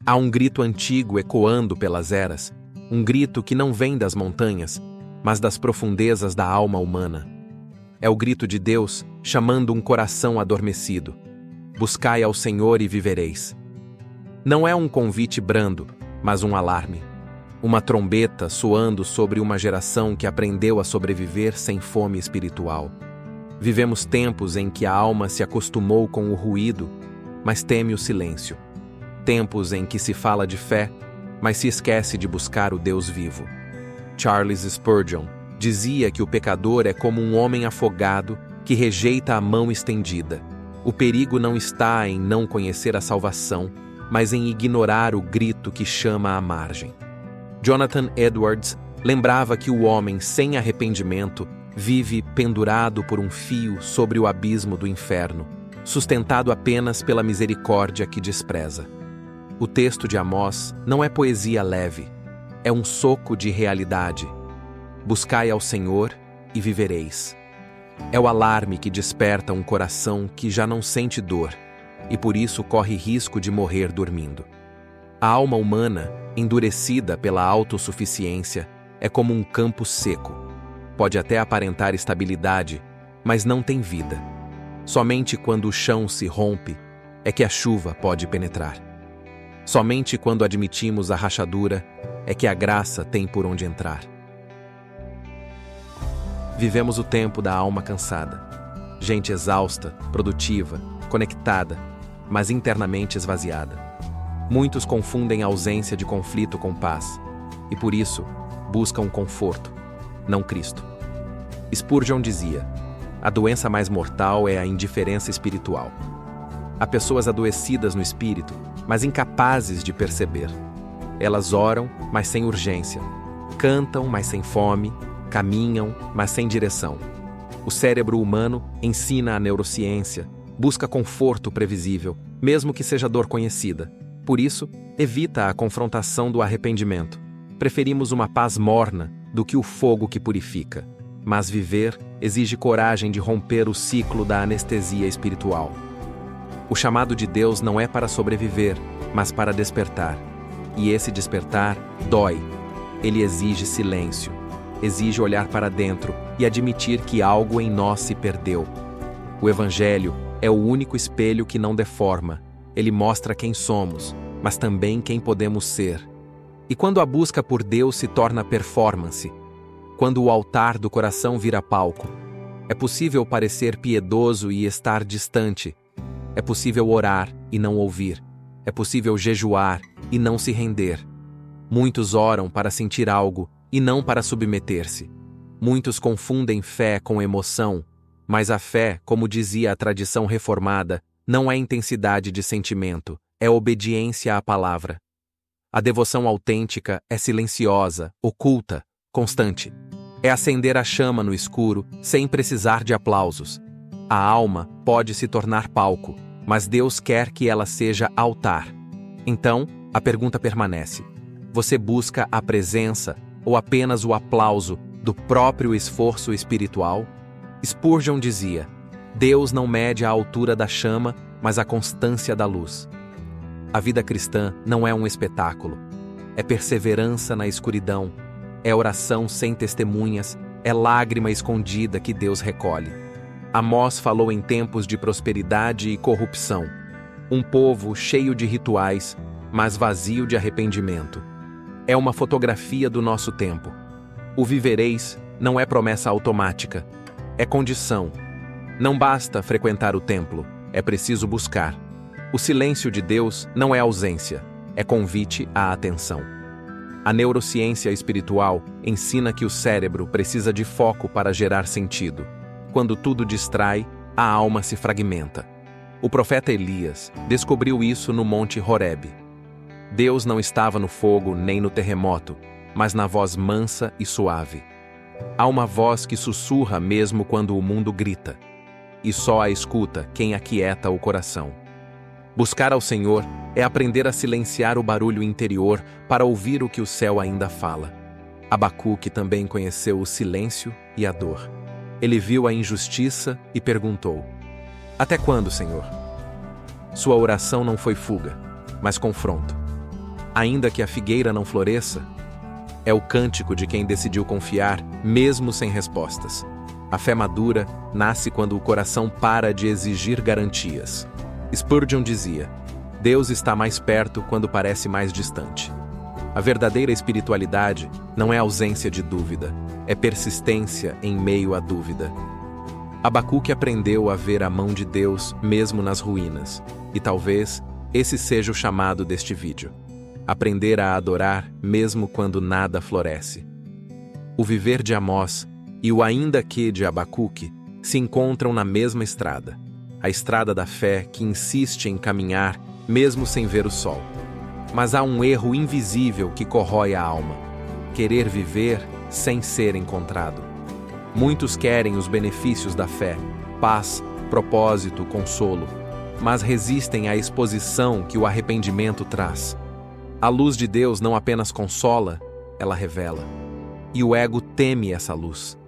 Há um grito antigo ecoando pelas eras, um grito que não vem das montanhas, mas das profundezas da alma humana. É o grito de Deus chamando um coração adormecido. Buscai ao Senhor e vivereis. Não é um convite brando, mas um alarme. Uma trombeta soando sobre uma geração que aprendeu a sobreviver sem fome espiritual. Vivemos tempos em que a alma se acostumou com o ruído, mas teme o silêncio. Tempos em que se fala de fé, mas se esquece de buscar o Deus vivo. Charles Spurgeon dizia que o pecador é como um homem afogado que rejeita a mão estendida. O perigo não está em não conhecer a salvação, mas em ignorar o grito que chama à margem. Jonathan Edwards lembrava que o homem sem arrependimento vive pendurado por um fio sobre o abismo do inferno, sustentado apenas pela misericórdia que despreza. O texto de Amós não é poesia leve, é um soco de realidade. Buscai ao Senhor e vivereis. É o alarme que desperta um coração que já não sente dor e por isso corre risco de morrer dormindo. A alma humana, endurecida pela autossuficiência, é como um campo seco. Pode até aparentar estabilidade, mas não tem vida. Somente quando o chão se rompe é que a chuva pode penetrar. Somente quando admitimos a rachadura é que a graça tem por onde entrar. Vivemos o tempo da alma cansada. Gente exausta, produtiva, conectada, mas internamente esvaziada. Muitos confundem a ausência de conflito com paz, e por isso buscam conforto, não Cristo. Spurgeon dizia: a doença mais mortal é a indiferença espiritual. Há pessoas adoecidas no espírito, mas incapazes de perceber. Elas oram, mas sem urgência. Cantam, mas sem fome. Caminham, mas sem direção. O cérebro humano ensina a neurociência, busca conforto previsível, mesmo que seja dor conhecida. Por isso, evita a confrontação do arrependimento. Preferimos uma paz morna do que o fogo que purifica. Mas viver exige coragem de romper o ciclo da anestesia espiritual. O chamado de Deus não é para sobreviver, mas para despertar. E esse despertar dói. Ele exige silêncio. Exige olhar para dentro e admitir que algo em nós se perdeu. O Evangelho é o único espelho que não deforma. Ele mostra quem somos, mas também quem podemos ser. E quando a busca por Deus se torna performance, quando o altar do coração vira palco, é possível parecer piedoso e estar distante. É possível orar e não ouvir. É possível jejuar e não se render. Muitos oram para sentir algo e não para submeter-se. Muitos confundem fé com emoção, mas a fé, como dizia a tradição reformada, não é intensidade de sentimento, é obediência à palavra. A devoção autêntica é silenciosa, oculta, constante. É acender a chama no escuro sem precisar de aplausos. A alma pode se tornar palco, mas Deus quer que ela seja altar. Então, a pergunta permanece: você busca a presença ou apenas o aplauso do próprio esforço espiritual? Spurgeon dizia: Deus não mede a altura da chama, mas a constância da luz. A vida cristã não é um espetáculo. É perseverança na escuridão, é oração sem testemunhas, é lágrima escondida que Deus recolhe. Amós falou em tempos de prosperidade e corrupção. Um povo cheio de rituais, mas vazio de arrependimento. É uma fotografia do nosso tempo. O vivereis não é promessa automática, é condição. Não basta frequentar o templo, é preciso buscar. O silêncio de Deus não é ausência, é convite à atenção. A neurociência espiritual ensina que o cérebro precisa de foco para gerar sentido. Quando tudo distrai, a alma se fragmenta. O profeta Elias descobriu isso no Monte Horebe. Deus não estava no fogo nem no terremoto, mas na voz mansa e suave. Há uma voz que sussurra mesmo quando o mundo grita, e só a escuta quem aquieta o coração. Buscar ao Senhor é aprender a silenciar o barulho interior para ouvir o que o céu ainda fala. Abacuque também conheceu o silêncio e a dor. Ele viu a injustiça e perguntou: até quando, Senhor? Sua oração não foi fuga, mas confronto. ainda que a figueira não floresça? É o cântico de quem decidiu confiar, mesmo sem respostas. A fé madura nasce quando o coração para de exigir garantias. Spurgeon dizia: Deus está mais perto quando parece mais distante. A verdadeira espiritualidade não é ausência de dúvida, é persistência em meio à dúvida. Abacuque aprendeu a ver a mão de Deus mesmo nas ruínas, e talvez esse seja o chamado deste vídeo. Aprender a adorar mesmo quando nada floresce. O viver de Amós e o ainda que de Abacuque se encontram na mesma estrada, a estrada da fé que insiste em caminhar mesmo sem ver o sol. Mas há um erro invisível que corrói a alma: querer viver sem ser encontrado. Muitos querem os benefícios da fé, paz, propósito, consolo, mas resistem à exposição que o arrependimento traz. A luz de Deus não apenas consola, ela revela. E o ego teme essa luz.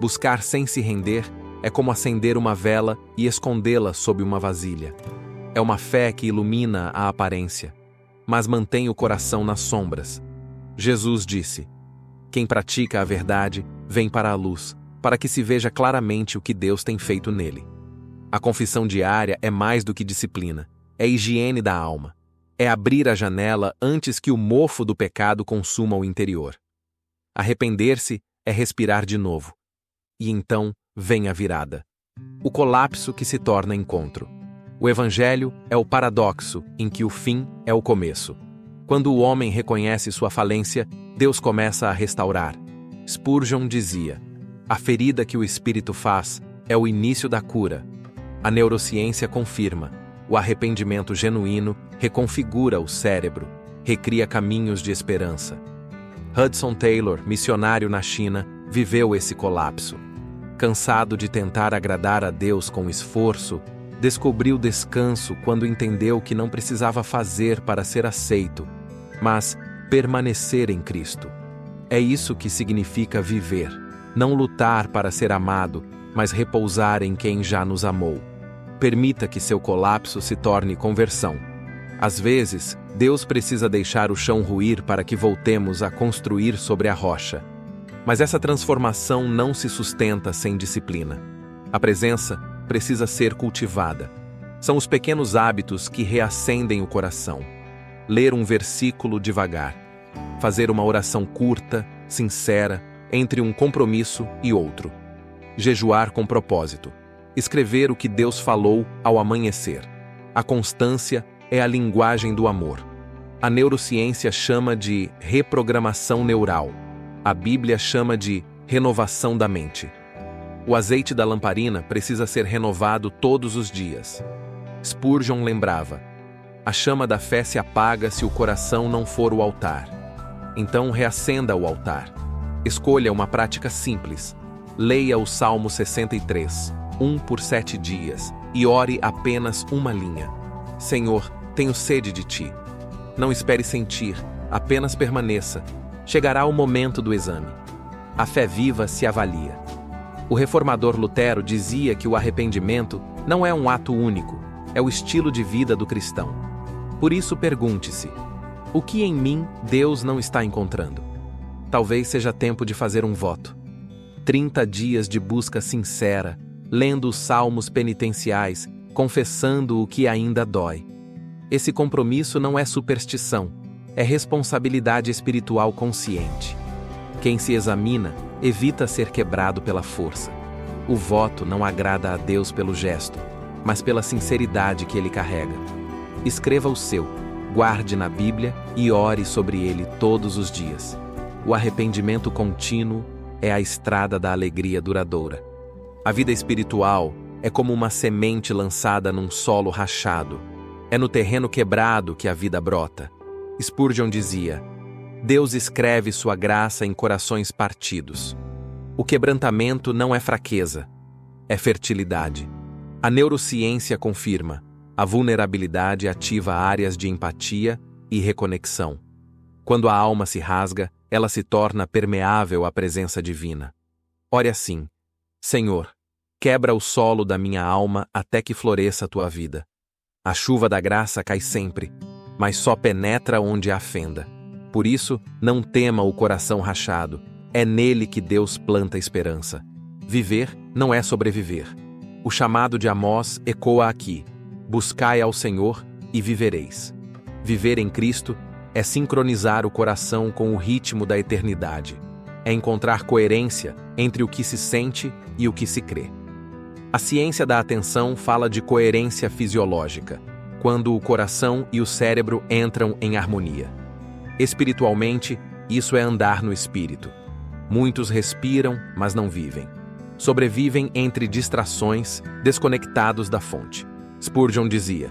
Buscar sem se render é como acender uma vela e escondê-la sob uma vasilha. É uma fé que ilumina a aparência, mas mantém o coração nas sombras. Jesus disse: quem pratica a verdade vem para a luz, para que se veja claramente o que Deus tem feito nele. A confissão diária é mais do que disciplina, é higiene da alma. É abrir a janela antes que o mofo do pecado consuma o interior. Arrepender-se é respirar de novo. E então vem a virada. O colapso que se torna encontro. O Evangelho é o paradoxo em que o fim é o começo. Quando o homem reconhece sua falência, Deus começa a restaurar. Spurgeon dizia: a ferida que o Espírito faz é o início da cura. A neurociência confirma: o arrependimento genuíno reconfigura o cérebro, recria caminhos de esperança. Hudson Taylor, missionário na China, viveu esse colapso. Cansado de tentar agradar a Deus com esforço, descobriu descanso quando entendeu que não precisava fazer para ser aceito, mas permanecer em Cristo. É isso que significa viver, não lutar para ser amado, mas repousar em quem já nos amou. Permita que seu colapso se torne conversão. Às vezes, Deus precisa deixar o chão ruir para que voltemos a construir sobre a rocha. Mas essa transformação não se sustenta sem disciplina. A presença precisa ser cultivada. São os pequenos hábitos que reacendem o coração. Ler um versículo devagar. Fazer uma oração curta, sincera, entre um compromisso e outro. Jejuar com propósito. Escrever o que Deus falou ao amanhecer. A constância é a linguagem do amor. A neurociência chama de reprogramação neural. A Bíblia chama de renovação da mente. O azeite da lamparina precisa ser renovado todos os dias. Spurgeon lembrava: a chama da fé se apaga se o coração não for o altar. Então reacenda o altar. Escolha uma prática simples. Leia o Salmo 63, 1 por 7 dias, e ore apenas uma linha. Senhor, tenho sede de ti. Não espere sentir, apenas permaneça. Chegará o momento do exame. A fé viva se avalia. O reformador Lutero dizia que o arrependimento não é um ato único, é o estilo de vida do cristão. Por isso pergunte-se: o que em mim Deus não está encontrando? Talvez seja tempo de fazer um voto. 30 dias de busca sincera, lendo os salmos penitenciais, confessando o que ainda dói. Esse compromisso não é superstição, é responsabilidade espiritual consciente. Quem se examina, evita ser quebrado pela força. O voto não agrada a Deus pelo gesto, mas pela sinceridade que ele carrega. Escreva o seu, guarde na Bíblia e ore sobre ele todos os dias. O arrependimento contínuo é a estrada da alegria duradoura. A vida espiritual é como uma semente lançada num solo rachado. É no terreno quebrado que a vida brota. Spurgeon dizia: Deus escreve sua graça em corações partidos. O quebrantamento não é fraqueza, é fertilidade. A neurociência confirma: a vulnerabilidade ativa áreas de empatia e reconexão. Quando a alma se rasga, ela se torna permeável à presença divina. Ore assim: Senhor, quebra o solo da minha alma até que floresça a tua vida. A chuva da graça cai sempre, mas só penetra onde há fenda. Por isso, não tema o coração rachado. É nele que Deus planta esperança. Viver não é sobreviver. O chamado de Amós ecoa aqui: buscai ao Senhor e vivereis. Viver em Cristo é sincronizar o coração com o ritmo da eternidade. É encontrar coerência entre o que se sente e o que se crê. A ciência da atenção fala de coerência fisiológica, quando o coração e o cérebro entram em harmonia. Espiritualmente, isso é andar no espírito. Muitos respiram, mas não vivem. Sobrevivem entre distrações, desconectados da fonte. Spurgeon dizia: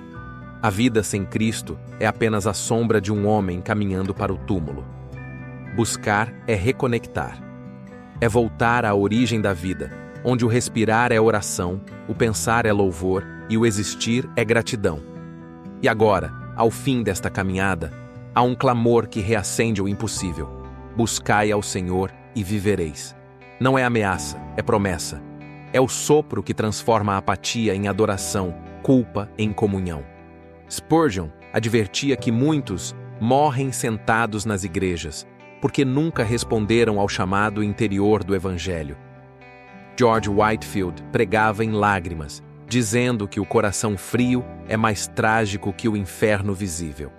a vida sem Cristo é apenas a sombra de um homem caminhando para o túmulo. Buscar é reconectar. É voltar à origem da vida, onde o respirar é oração, o pensar é louvor e o existir é gratidão. E agora, ao fim desta caminhada, há um clamor que reacende o impossível: buscai ao Senhor e vivereis. Não é ameaça, é promessa. É o sopro que transforma a apatia em adoração, culpa em comunhão. Spurgeon advertia que muitos morrem sentados nas igrejas, porque nunca responderam ao chamado interior do Evangelho. George Whitefield pregava em lágrimas, dizendo que o coração frio é mais trágico que o inferno visível.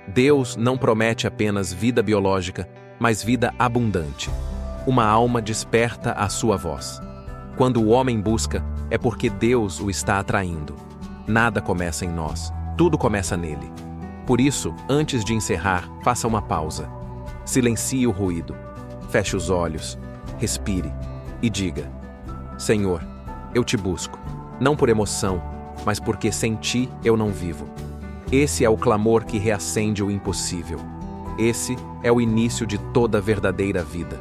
Deus não promete apenas vida biológica, mas vida abundante. Uma alma desperta a sua voz. Quando o homem busca, é porque Deus o está atraindo. Nada começa em nós, tudo começa nele. Por isso, antes de encerrar, faça uma pausa. Silencie o ruído. Feche os olhos, respire e diga: Senhor, eu te busco, não por emoção, mas porque sem ti eu não vivo. Esse é o clamor que reacende o impossível. Esse é o início de toda verdadeira vida.